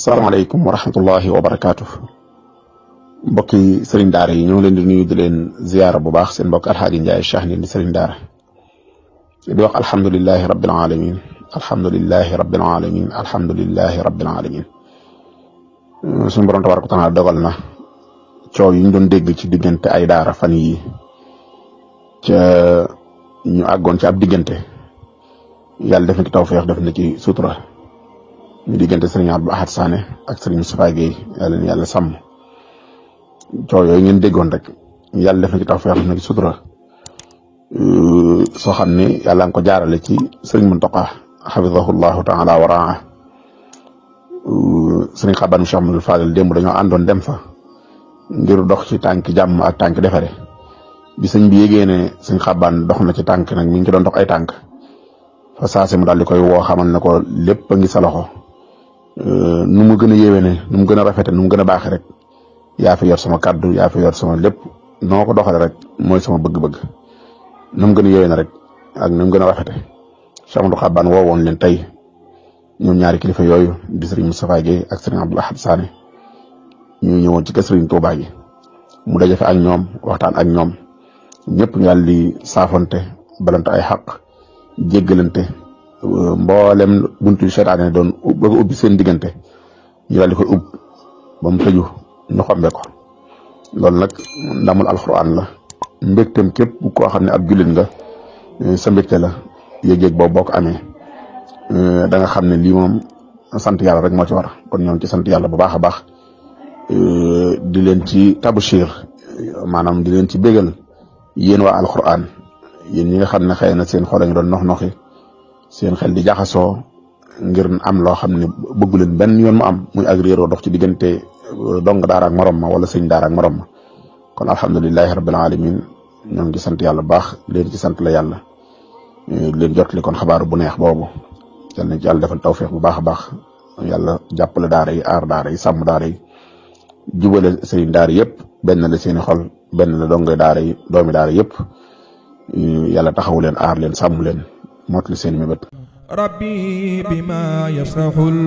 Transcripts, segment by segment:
asalaamaaleykum wa rahmatullahi wa barakaatu. mbokki sëriñ daara yi ñoo ngi leen di nuyu di leen ziyaara bu baax seen mbokk alxaaji Njaay Cheikh di sëriñ daara di wax alhamdulilahi rabbil alamin alhamdulilahi rabbil alamin alhamdulilahi rabbil alamin suñu borom tabaaraka wa taala dogal na coow yi ñu doon dégg ci diggante ay daara fan yi ca ñu àggoon ci ab diggante yàlla def na ci tawfeex def na ci sutura ñu diggante sëriñ Abdou Ahad Sané ak sëriñ Moustapha Guèye yàlla na yàlla sàmm coow yooyu ngeen déggoon rek yàlla def na ci tawfeex def na ci sutura soo xam ne yàlla nga ko jaarale ci sëriñ Muntaqa xafidahullahu taala wa raa sëriñ Xaban Cheikh Amadou Fadel démb dañoo àndoon dem fa ngir dox ci tànk jàmm ak tànk defare bi sëñ bi yégee ne sëñ Xaban dox na ci tànk nag mi ngi ci doon dox ay tànk fa saase mu daal di koy woo xamal ne ko lépp a ngi sa loxo nu mu gën a yéwéne nu mu gën a rafete nu mu gën a baaxe rek yaa fi yor sama kàddu yaa fi yor sama lépp noo ko doxale rek mooy sama bëgg-bëgg nu mu gën a yéwéne rek ak nu mu gën a rafete Cheikh Amadou Xaban woo woon leen tey ñoom ñaari kilifa yooyu di sëriñ Moustapha Guèye ak sëriñ Abdou Ahad Sané ñu ñëwoon ci kër sëriñ Touba gi mu daje fa ak ñoom waxtaan ak ñoom ñëpp ñu daal di saafonte balante ay xaq jéggalante mboolem buntu seytaane doon bëgg a ubbi seen diggante ñu daal di koy ubb ba mu tëju ñu xombe ko loolu nag ndamul alxuraan la mbégteem képp koo xam ne ab jullit nga sa mbégte la yëg-yëg boobu boo ko amee da nga xam ne lii moom sant yàlla rek moo ci war kon ñoom ci sant yàlla bu baax a baax di leen ci tabshir maanaam di leen ci bégal yéen waa alxuraan yéen ñi nga xam ne xëy na seen xol a ngi doon nox-noxi seen xel di jaxasoo ngir am loo xam ne bëggu leen benn yoon mu am muy ak réeroo dox ci diggante dong daara ak morom ma wala sëñ daara ak morom ma kon alhamdulilahi rabbil alamin ñoo ngi sant yàlla bu baax leen ci sant la yàlla leen jotali kon xabaar bu neex boobu yal na ci yàlla defal tawfeex bu baax a baax yàlla jàppale daara yi aar daara yi sàmm daara yi jubale sëriñ daara yëpp benn la seeni xol benn la dongoy daara yi doomi daara yëpp yàlla taxawu leen aar leen sàmm leen mottali seen mébét rabbi bima yafrahul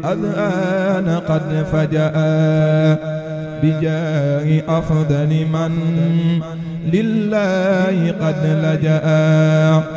adhan qad fajaa bijaahi afdali man lillahi qad lajaa